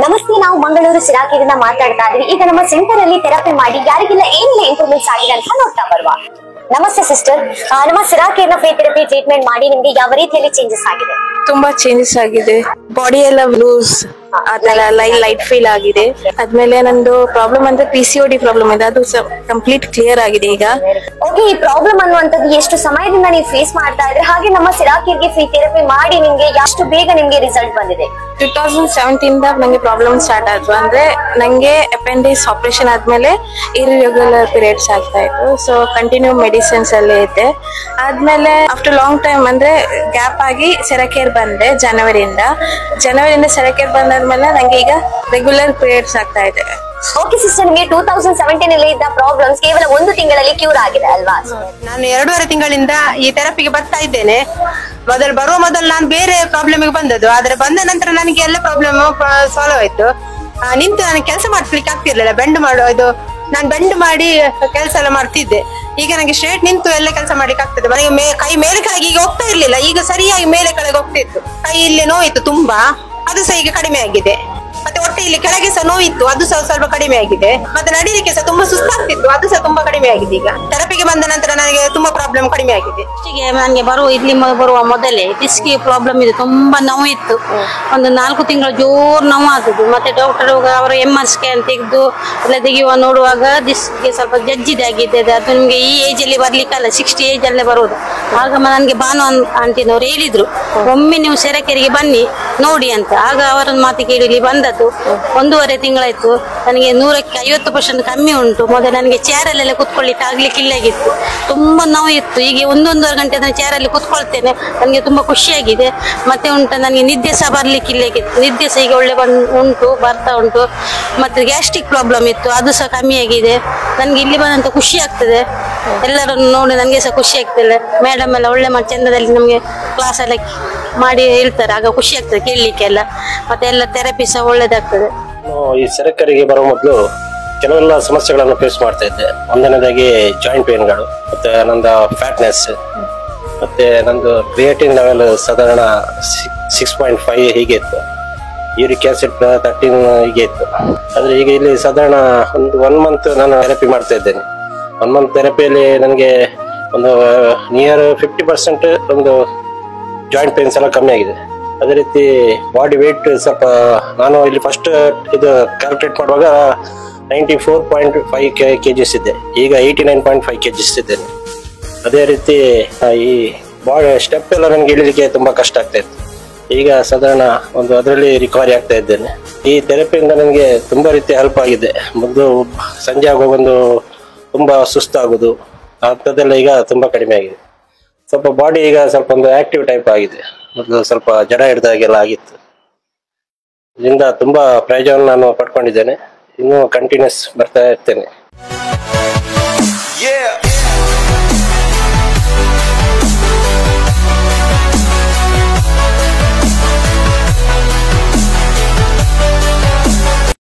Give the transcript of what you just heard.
ನಮಸ್ತೆ, ನಾವು ಮಂಗಳೂರು ಸಿರಾಕಿರಿಂದ ಮಾತಾಡ್ತಾ ಇದ್ವಿ. ಈಗ ನಮ್ಮ ಸೆಂಟರ್ ಅಲ್ಲಿ ಥೆರಪಿ ಮಾಡಿ ಯಾರಿಗೆಲ್ಲ ಏನೆಲ್ಲ ಇಂಪ್ರೂವ್ಮೆಂಟ್ಸ್ ಆಗಿದೆ ಅಂತ ನೋಡ್ತಾ ಬರುವ. ನಮಸ್ತೆ ಸಿಸ್ಟರ್, ನಮ್ಮ ಸಿರಾಕಿನ ಫ್ರೀ ಥೆರಪಿ ಟ್ರೀಟ್ಮೆಂಟ್ ಮಾಡಿ ನಿಮ್ಗೆ ಯಾವ ರೀತಿಯಲ್ಲಿ ಚೇಂಜಸ್ ಆಗಿದೆ? ತುಂಬಾ ಚೇಂಜಸ್ ಆಗಿದೆ. ಬಾಡಿ ಎಲ್ಲ ಲೂಸ್ ಆತರ ಲೈಟ್ ಫೀಲ್ ಆಗಿದೆ. ಆದ್ಮೇಲೆ ನಂದು ಪ್ರಾಬ್ಲಮ್ ಅಂದ್ರೆ PCOD ಪ್ರಾಬ್ಲಮ್ ಇದೆ, ಅದು ಕಂಪ್ಲೀಟ್ ಕ್ಲಿಯರ್ ಆಗಿದೆ ಈಗ. ಓಕೆ, ಈ ಪ್ರಾಬ್ಲಮ್ ಅನ್ನುವಂಥದ್ದು ಎಷ್ಟು ಸಮಯದಿಂದ ನೀವು ಫೇಸ್ ಮಾಡ್ತಾ ಇದ್ರೆ, ಹಾಗೆ ನಮ್ಮ ಸಿರಾಕಿಗೆ ಫ್ರೀ ಥೆರಪಿ ಮಾಡಿ ನಿಮ್ಗೆ ಎಷ್ಟು ಬೇಗ ನಿಮ್ಗೆ ರಿಸಲ್ಟ್ ಬಂದಿದೆ? 2017 ನಂಗೆ ಪ್ರಾಬ್ಲಮ್ ಸ್ಟಾರ್ಟ್ ಆದ್ವು. ಅಂದ್ರೆ ನಂಗೆ ಅಪೆಂಡಿಕ್ಸ್ ಆಪರೇಷನ್ ಆದ್ಮೇಲೆ ಇರ್ರೆಗ್ಯುಲರ್ ಪೀರಿಯಡ್ಸ್ ಆಗ್ತಾ ಇತ್ತು. ಸೊ ಕಂಟಿನ್ಯೂ ಮೆಡಿಸಿನ್ಸ್ ಅಲ್ಲೇ ಇದ್ದೆ. ಆದ್ಮೇಲೆ ಆಫ್ಟರ್ ಲಾಂಗ್ ಟೈಮ್ ಅಂದ್ರೆ ಗ್ಯಾಪ್ ಆಗಿ ಸೆರಾಕೇರ್ ಬಂದೆ. ಜನವರಿಯಿಂದ ಸೆರಾಕೇರ್ ಬಂದಾದ್ಮೇಲೆ ನಂಗೆ ಈಗ ರೆಗ್ಯುಲರ್ ಪೀರಿಯಡ್ಸ್ ಆಗ್ತಾ ಇದೆ. ಓಕೆ ಸಿಸ್ಟರ್, ನಿಮಗೆ 2017 ಅಲ್ಲಿ ಇದ್ದ ಪ್ರಾಬ್ಲಮ್ಸ್ ಕೇವಲ 1 ತಿಂಗಳಲ್ಲಿ ಕ್ಯೂರ್ ಆಗಿದೆ ಅಲ್ವಾ? ನಾನು 2.5 ತಿಂಗಳಿಂದ ಈ ಥೆರಪಿಗೆ ಬರ್ತಾ ಇದ್ದೇನೆ. ಬರುವ ಮೊದಲು ನಾನು ಬೇರೆ ಪ್ರಾಬ್ಲಮ್ ಬಂದದ್ದು, ಆದ್ರೆ ಬಂದ ನಂತರ ನನಗೆ ಎಲ್ಲ ಪ್ರಾಬ್ಲಮ್ ಸಾಲ್ವ್ ಆಯ್ತು. ನಿಂತು ನನಗೆ ಕೆಲಸ ಮಾಡ್ಲಿಕ್ಕೆ ಆಗ್ತಿರ್ಲಿಲ್ಲ. ನಾನು ಬೆಂಡ್ ಮಾಡಿ ಕೆಲಸ ಎಲ್ಲ ಮಾಡ್ತಿದ್ದೆ. ಈಗ ನನಗೆ ಸ್ಟ್ರೇಟ್ ನಿಂತು ಎಲ್ಲ ಕೆಲಸ ಮಾಡ್ಲಿಕ್ಕೆ ಆಗ್ತದೆ. ನನಗೆ ಕೈ ಮೇಲೆ ಕೆಳಗೆ ಈಗ ಹೋಗ್ತಾ ಇರ್ಲಿಲ್ಲ, ಈಗ ಸರಿಯಾಗಿ ಮೇಲೆ ಕೆಳಗೆ ಹೋಗ್ತಿತ್ತು. ಕೈ ಇಲ್ಲಿ ನೋವಿತ್ತು ತುಂಬಾ, ಅದು ಸಹ ಈಗ ಕಡಿಮೆ ಆಗಿದೆ. ಮತ್ತೆ ಹೊಟ್ಟೆ ಇಲ್ಲಿ ಕೆಳಗೆ ಸಹ ನೋವಿತ್ತು, ಅದು ಸಹ ಸ್ವಲ್ಪ ಕಡಿಮೆ ಆಗಿದೆ. ಮತ್ತೆ ನಡೀಲಿಕ್ಕೆ ಸಹ ತುಂಬಾ ಸುಸ್ತಾಗ್ತಿತ್ತು, ಅದು ಸಹ ತುಂಬಾ ಕಡಿಮೆ ಆಗಿದೆ. ಈಗ ಥೆರಪಿಗೆ ಬಂದ ನಂತರ ನನಗೆ ತುಂಬಾ ಪ್ರಾಬ್ಲಮ್ ಕಡಿಮೆ ಆಗಿದೆ. ನನಗೆ ಬರುವ ಮೊದಲೇ ಡಿಸ್ಕ್ ಪ್ರಾಬ್ಲಮ್ ಇದೆ, ತುಂಬಾ ನೋವು ಇತ್ತು. ಒಂದು 4 ತಿಂಗಳು ಜೋರ್ ನೋವು ಆಗುದು. ಮತ್ತೆ ಡಾಕ್ಟರ್ ಅವರ MR ಸ್ಕ್ಯಾನ್ ತೆಗೆದು ಎಲ್ಲ ತೆಗೆಯುವ ನೋಡುವಾಗ ಡಿಸ್ಕ್ಗೆ ಸ್ವಲ್ಪ ಜಜ್ಜಿದೆ ಆಗಿದೆ. ಅದು ನಿಮ್ಗೆ ಈ ಏಜ್ ಅಲ್ಲಿ ಬರ್ಲಿಕ್ಕಲ್ಲ, 60 ಏಜ್ ಅಲ್ಲೇ ಬರುವುದು. ಆಗ ನನಗೆ ಭಾನು ಆಂಟಿನವ್ರು ಹೇಳಿದ್ರು, ಒಮ್ಮೆ ನೀವು ಸೆರಕೆರೆಗೆ ಬನ್ನಿ ನೋಡಿ ಅಂತ. ಆಗ ಅವರನ್ನು ಮಾತು ಕೇಳಿ ಇಲ್ಲಿ ಬಂದದ್ದು. 1.5 ತಿಂಗಳಾಯ್ತು. ನನಗೆ 100ಕ್ಕೆ 50% ಕಮ್ಮಿ ಉಂಟು. ಮೊದಲು ನನಗೆ ಚೇರಲ್ಲೆಲ್ಲ ಕುತ್ಕೊಳ್ಳಿಕ್ಕೆ ಆಗ್ಲಿಕ್ಕೆ ಇಲ್ಲಾಗಿತ್ತು, ತುಂಬಾ ನೋವು ಇತ್ತು. ಈಗ 1-1.5 ಗಂಟೆ ನಾನು ಚೇರಲ್ಲಿ ಕುತ್ಕೊಳ್ತೇನೆ, ನನಗೆ ತುಂಬಾ ಖುಷಿಯಾಗಿದೆ. ಮತ್ತೆ ನನಗೆ ನಿದ್ದೆ ಸಹ ಬರ್ಲಿಕ್ಕೆ ಇಲ್ಲಾಗಿತ್ತು, ನಿದ್ದೆ ಸಹ ಈಗ ಒಳ್ಳೆ ಬರ್ತಾ ಉಂಟು. ಮತ್ತೆ ಗ್ಯಾಸ್ಟ್ರಿಕ್ ಪ್ರಾಬ್ಲಮ್ ಇತ್ತು, ಅದು ಸಹ ಕಮ್ಮಿ ಆಗಿದೆ. ನನಗೆ ಇಲ್ಲಿ ಬಂದಂತ ಖುಷಿ ಆಗ್ತದೆ. ಎಲ್ಲರನ್ನು ನೋಡಿ ನನಗೆ ಸಹ ಖುಷಿ ಆಗ್ತದೆ. ಮೇಡಮ್ ಎಲ್ಲ ಒಳ್ಳೆ ಮಾಡಿ ಚಂದದಲ್ಲಿ ನಮಗೆ ಕ್ಲಾಸ್ ಎಲ್ಲ ಮಾಡಿ ಹೇಳ್ತಾರೆ, ಆಗ ಖುಷಿ ಆಗ್ತದೆ ಕೇಳಲಿಕ್ಕೆಲ್ಲ. ಮತ್ತೆ ಎಲ್ಲ ಥೆರಪಿ ಸಹ ಒಳ್ಳೇದಾಗ್ತದೆ. ಈ ಸೆರಕರಿಗೆ ಬರೋ ಮೊದಲು ಕೆಲವೆಲ್ಲ ಸಮಸ್ಯೆಗಳನ್ನು ಫೇಸ್ ಮಾಡ್ತಾ ಇದ್ದೆ. ಒಂದನೇದಾಗಿ ಜಾಯಿಂಟ್ ಪೇನ್ಗಳು, ಮತ್ತೆ ನಂದು ಫ್ಯಾಟ್ನೆಸ್, ಮತ್ತೆ ನಂದು ಕ್ರಿಯೇಟಿನ್ ಲೆವೆಲ್ ಸಾಧಾರಣ 6.5 ಹೀಗೆ ಇತ್ತು. ಯೂರಿಕ್ ಆಸಿಡ್ 13 ಹೀಗೆ ಇತ್ತು. ಆದ್ರೆ ಈಗ ಇಲ್ಲಿ ಸಾಧಾರಣ ಒಂದು 1 ಮಂತ್ ನಾನು ಥೆರಪಿ ಮಾಡ್ತಾ ಇದ್ದೇನೆ. 1 ಮಂತ್ ಥೆರಪಿಯಲ್ಲಿ ನನಗೆ ಒಂದು ನಿಯರ್ 50% ಒಂದು ಜಾಯಿಂಟ್ ಪೇನ್ಸ್ ಎಲ್ಲ ಕಮ್ಮಿ ಆಗಿದೆ. ಅದೇ ರೀತಿ ಬಾಡಿ ವೇಟ್ ಸ್ವಲ್ಪ, ನಾನು ಇಲ್ಲಿ ಫಸ್ಟ್ ಇದು ಕ್ಯಾಲ್ಕುಲೇಟ್ ಮಾಡುವಾಗ 94.5 kgs ಇದ್ದೆ, ಈಗ 89.5 kgs ಇದ್ದೇನೆ. ಅದೇ ರೀತಿ ಈ ಬಾಡಿ ಸ್ಟೆಪ್ ಎಲ್ಲ ನನಗೆ ಇಳಿಲಿಕ್ಕೆ ತುಂಬಾ ಕಷ್ಟ ಆಗ್ತಾ ಇತ್ತು. ಈಗ ಸಾಧಾರಣ ಒಂದು ಅದರಲ್ಲಿ ರಿಕವರಿ ಆಗ್ತಾ ಇದ್ದೇನೆ. ಈ ಥೆರಪಿಯಿಂದ ನನಗೆ ತುಂಬಾ ರೀತಿ ಹೆಲ್ಪ್ ಆಗಿದೆ. ಮೊದಲು ಸಂಜೆ ಆಗುವಾಗ ತುಂಬಾ ಸುಸ್ತಾಗುದು ಅಂಥದ್ದೆಲ್ಲ ಈಗ ತುಂಬಾ ಕಡಿಮೆ ಆಗಿದೆ. ಸ್ವಲ್ಪ ಬಾಡಿ ಈಗ ಸ್ವಲ್ಪ ಒಂದು ಆಕ್ಟಿವ್ ಟೈಪ್ ಆಗಿದೆ. ಮೊದಲು ಸ್ವಲ್ಪ ಜಡ ಹಿಡ್ದಾಗೆಲ್ಲ ಆಗಿತ್ತು. ಇದರಿಂದ ತುಂಬಾ ಪ್ರಯೋಜನ ನಾನು ಪಡ್ಕೊಂಡಿದ್ದೇನೆ. ಇನ್ನೂ ಕಂಟಿನ್ಯೂಸ್ ಬರ್ತಾ ಇರ್ತೇನೆ.